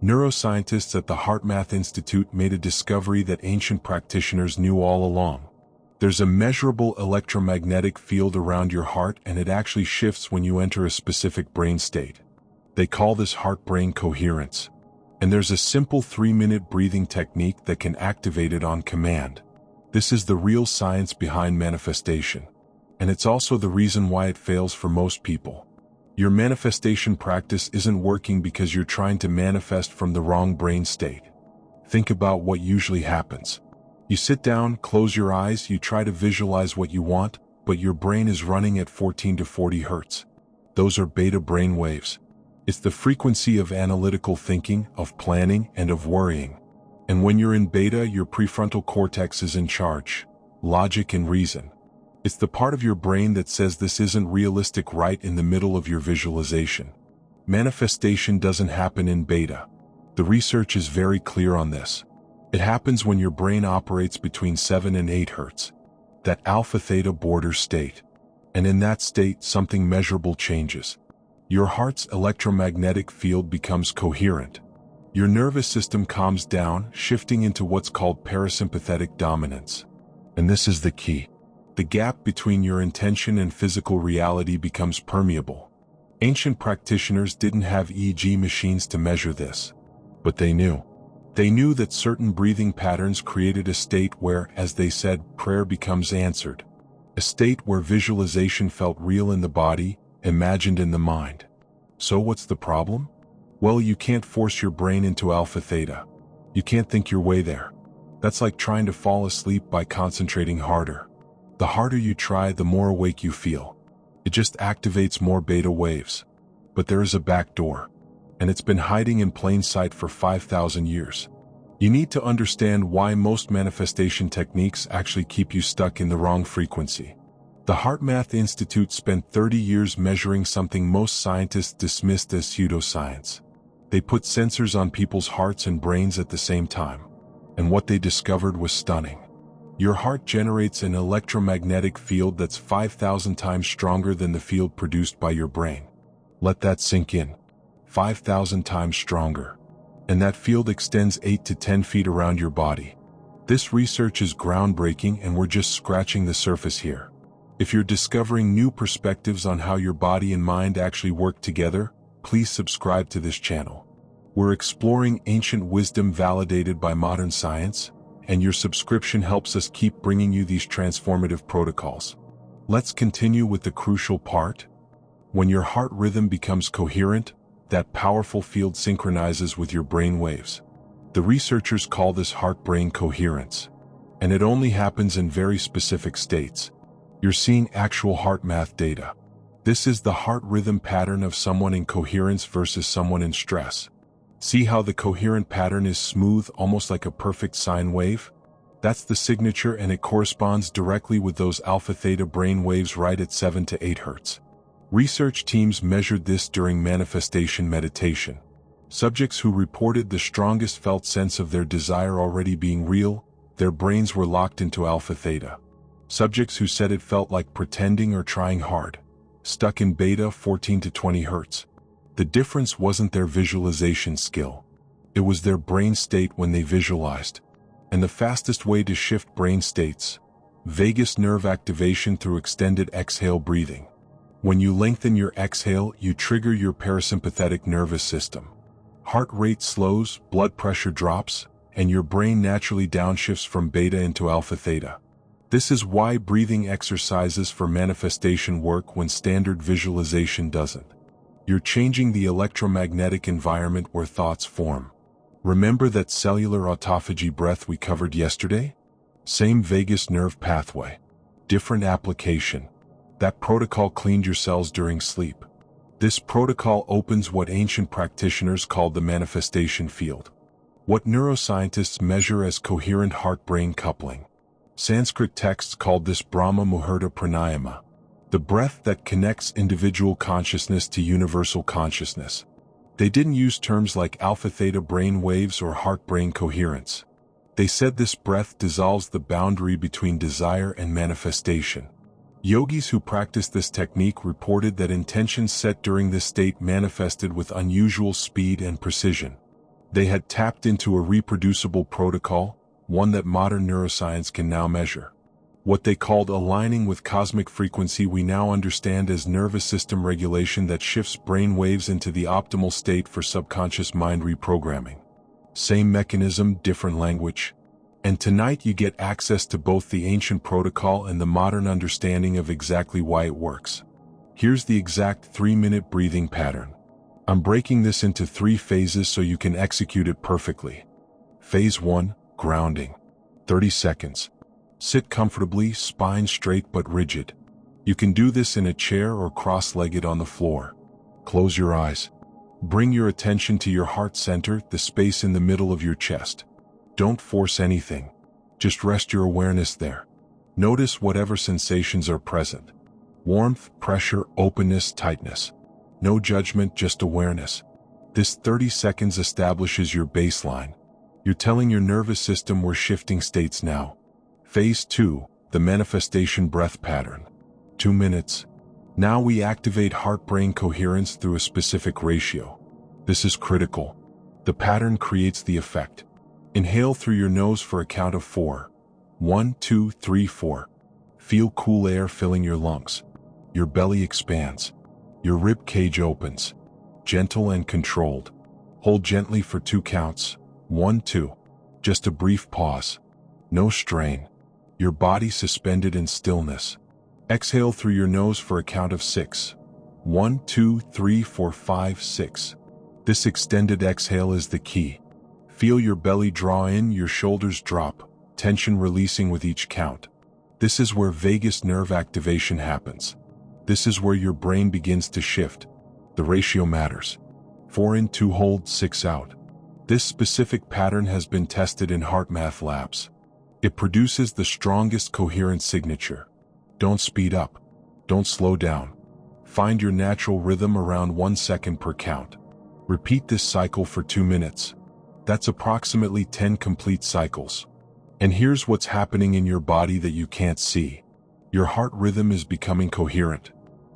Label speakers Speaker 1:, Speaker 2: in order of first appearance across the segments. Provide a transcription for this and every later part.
Speaker 1: Neuroscientists at the HeartMath Institute made a discovery that ancient practitioners knew all along. There's a measurable electromagnetic field around your heart, and it actually shifts when you enter a specific brain state. They call this heart-brain coherence. And there's a simple 3-minute breathing technique that can activate it on command. This is the real science behind manifestation. And it's also the reason why it fails for most people. Your manifestation practice isn't working because you're trying to manifest from the wrong brain state. Think about what usually happens. You sit down, close your eyes, you try to visualize what you want, but your brain is running at 14 to 40 hertz. Those are beta brain waves. It's the frequency of analytical thinking, of planning, and of worrying. And when you're in beta, your prefrontal cortex is in charge. Logic and reason. It's the part of your brain that says this isn't realistic, right in the middle of your visualization. Manifestation doesn't happen in beta. The research is very clear on this. It happens when your brain operates between 7 and 8 hertz. That alpha-theta border state. And in that state, something measurable changes. Your heart's electromagnetic field becomes coherent. Your nervous system calms down, shifting into what's called parasympathetic dominance. And this is the key. The gap between your intention and physical reality becomes permeable. Ancient practitioners didn't have EEG machines to measure this. But they knew. They knew that certain breathing patterns created a state where, as they said, prayer becomes answered. A state where visualization felt real in the body, imagined in the mind. So what's the problem? Well, you can't force your brain into alpha-theta. You can't think your way there. That's like trying to fall asleep by concentrating harder. The harder you try, the more awake you feel. It just activates more beta waves. But there is a back door. And it's been hiding in plain sight for 5,000 years. You need to understand why most manifestation techniques actually keep you stuck in the wrong frequency. The HeartMath Institute spent 30 years measuring something most scientists dismissed as pseudoscience. They put sensors on people's hearts and brains at the same time. And what they discovered was stunning. Your heart generates an electromagnetic field that's 5,000 times stronger than the field produced by your brain. Let that sink in. 5,000 times stronger. And that field extends 8 to 10 feet around your body. This research is groundbreaking, and we're just scratching the surface here. If you're discovering new perspectives on how your body and mind actually work together, please subscribe to this channel. We're exploring ancient wisdom validated by modern science, and your subscription helps us keep bringing you these transformative protocols. Let's continue with the crucial part. When your heart rhythm becomes coherent, that powerful field synchronizes with your brain waves. The researchers call this heart-brain coherence. And it only happens in very specific states. You're seeing actual HeartMath data. This is the heart rhythm pattern of someone in coherence versus someone in stress. See how the coherent pattern is smooth, almost like a perfect sine wave? That's the signature, and it corresponds directly with those alpha-theta brain waves right at 7 to 8 hertz. Research teams measured this during manifestation meditation. Subjects who reported the strongest felt sense of their desire already being real, their brains were locked into alpha-theta. Subjects who said it felt like pretending or trying hard, stuck in beta 14 to 20 hertz. The difference wasn't their visualization skill. It was their brain state when they visualized. And the fastest way to shift brain states: vagus nerve activation through extended exhale breathing. When you lengthen your exhale, you trigger your parasympathetic nervous system. Heart rate slows, blood pressure drops, and your brain naturally downshifts from beta into alpha-theta. This is why breathing exercises for manifestation work when standard visualization doesn't. You're changing the electromagnetic environment where thoughts form. Remember that cellular autophagy breath we covered yesterday? Same vagus nerve pathway. Different application. That protocol cleaned your cells during sleep. This protocol opens what ancient practitioners called the manifestation field. What neuroscientists measure as coherent heart-brain coupling. Sanskrit texts called this Brahma Muhurta Pranayama, the breath that connects individual consciousness to universal consciousness. They didn't use terms like alpha-theta brain waves or heart-brain coherence. They said this breath dissolves the boundary between desire and manifestation. Yogis who practiced this technique reported that intentions set during this state manifested with unusual speed and precision. They had tapped into a reproducible protocol, one that modern neuroscience can now measure. What they called aligning with cosmic frequency we now understand as nervous system regulation that shifts brain waves into the optimal state for subconscious mind reprogramming. Same mechanism, different language. And tonight you get access to both the ancient protocol and the modern understanding of exactly why it works. Here's the exact 3-minute breathing pattern. I'm breaking this into 3 phases so you can execute it perfectly. Phase 1, grounding. 30 seconds. Sit comfortably, spine straight but rigid. You can do this in a chair or cross-legged on the floor. Close your eyes. Bring your attention to your heart center, the space in the middle of your chest. Don't force anything. Just rest your awareness there. Notice whatever sensations are present. Warmth, pressure, openness, tightness. No judgment, just awareness. This 30 seconds establishes your baseline. You're telling your nervous system we're shifting states now. Phase 2, the manifestation breath pattern. 2 minutes. Now we activate heart-brain coherence through a specific ratio. This is critical. The pattern creates the effect. Inhale through your nose for a count of 4. 1, 2, 3, 4. Feel cool air filling your lungs. Your belly expands. Your rib cage opens. Gentle and controlled. Hold gently for 2 counts. 1, 2. Just a brief pause. No strain. Your body suspended in stillness. Exhale through your nose for a count of 6. 1, 2, 3, 4, 5, 6. This extended exhale is the key. Feel your belly draw in, your shoulders drop, tension releasing with each count. This is where vagus nerve activation happens. This is where your brain begins to shift. The ratio matters. 4 in, 2 hold, 6 out. This specific pattern has been tested in HeartMath labs. It produces the strongest coherent signature. Don't speed up. Don't slow down. Find your natural rhythm around 1 second per count. Repeat this cycle for 2 minutes. That's approximately 10 complete cycles. And here's what's happening in your body that you can't see. Your heart rhythm is becoming coherent.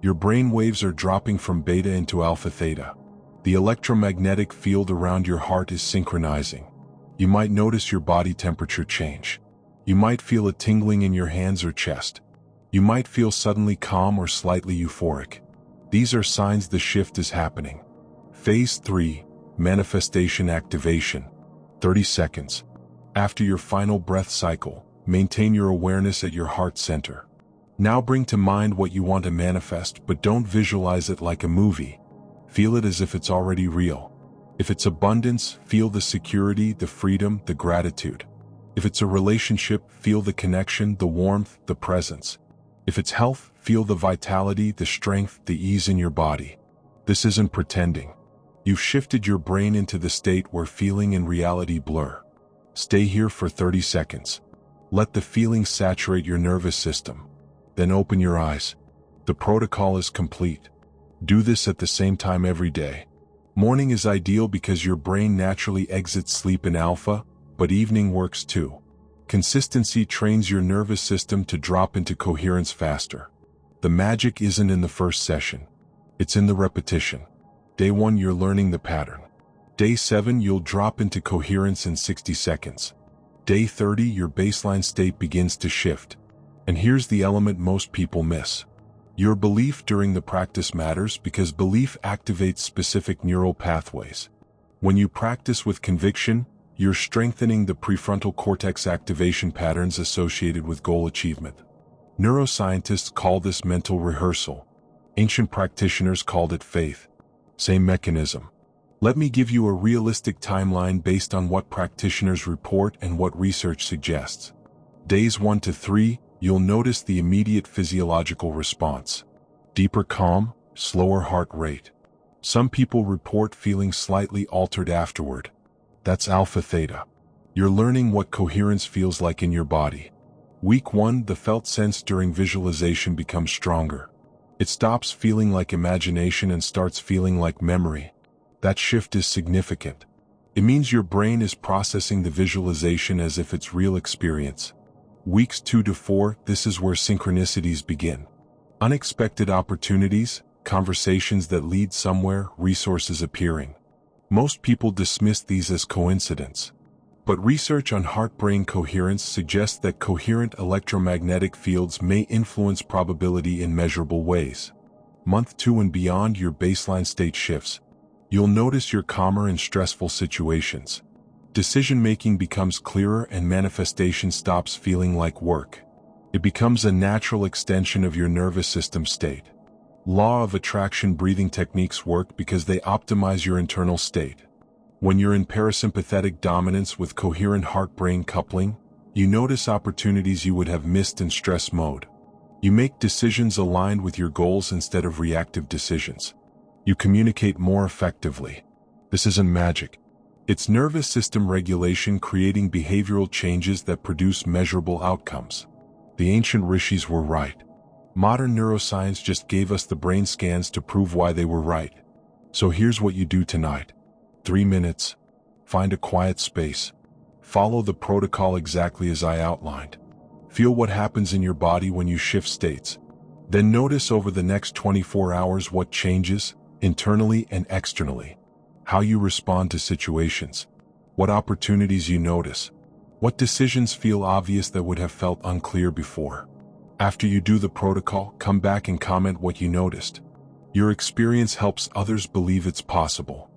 Speaker 1: Your brain waves are dropping from beta into alpha theta. The electromagnetic field around your heart is synchronizing. You might notice your body temperature change. You might feel a tingling in your hands or chest. You might feel suddenly calm or slightly euphoric. These are signs the shift is happening. Phase 3, manifestation activation. 30 seconds. After your final breath cycle, maintain your awareness at your heart center. Now bring to mind what you want to manifest, but don't visualize it like a movie. Feel it as if it's already real. If it's abundance, feel the security, the freedom, the gratitude. If it's a relationship, feel the connection, the warmth, the presence. If it's health, feel the vitality, the strength, the ease in your body. This isn't pretending. You've shifted your brain into the state where feeling and reality blur. Stay here for 30 seconds. Let the feeling saturate your nervous system. Then open your eyes. The protocol is complete. Do this at the same time every day. Morning is ideal because your brain naturally exits sleep in alpha, but evening works too. Consistency trains your nervous system to drop into coherence faster. The magic isn't in the first session. It's in the repetition. Day 1, you're learning the pattern. Day 7, you'll drop into coherence in 60 seconds. Day 30, your baseline state begins to shift. And here's the element most people miss. Your belief during the practice matters because belief activates specific neural pathways. When you practice with conviction, you're strengthening the prefrontal cortex activation patterns associated with goal achievement. Neuroscientists call this mental rehearsal. Ancient practitioners called it faith. Same mechanism. Let me give you a realistic timeline based on what practitioners report and what research suggests. Days 1 to 3, you'll notice the immediate physiological response. Deeper calm, slower heart rate. Some people report feeling slightly altered afterward. That's alpha theta. You're learning what coherence feels like in your body. Week 1, the felt sense during visualization becomes stronger. It stops feeling like imagination and starts feeling like memory. That shift is significant. It means your brain is processing the visualization as if it's real experience. Weeks 2 to 4, this is where synchronicities begin. Unexpected opportunities, conversations that lead somewhere, resources appearing. Most people dismiss these as coincidence. But research on heart-brain coherence suggests that coherent electromagnetic fields may influence probability in measurable ways. Month 2 and beyond, your baseline state shifts. You'll notice you're calmer in stressful situations. Decision-making becomes clearer and manifestation stops feeling like work. It becomes a natural extension of your nervous system state. Law of attraction breathing techniques work because they optimize your internal state. When you're in parasympathetic dominance with coherent heart-brain coupling, you notice opportunities you would have missed in stress mode. You make decisions aligned with your goals instead of reactive decisions. You communicate more effectively. This isn't magic. It's nervous system regulation creating behavioral changes that produce measurable outcomes. The ancient rishis were right. Modern neuroscience just gave us the brain scans to prove why they were right. So here's what you do tonight. 3 minutes. Find a quiet space. Follow the protocol exactly as I outlined. Feel what happens in your body when you shift states. Then notice over the next 24 hours what changes, internally and externally. How you respond to situations. What opportunities you notice. What decisions feel obvious that would have felt unclear before. After you do the protocol, come back and comment what you noticed. Your experience helps others believe it's possible.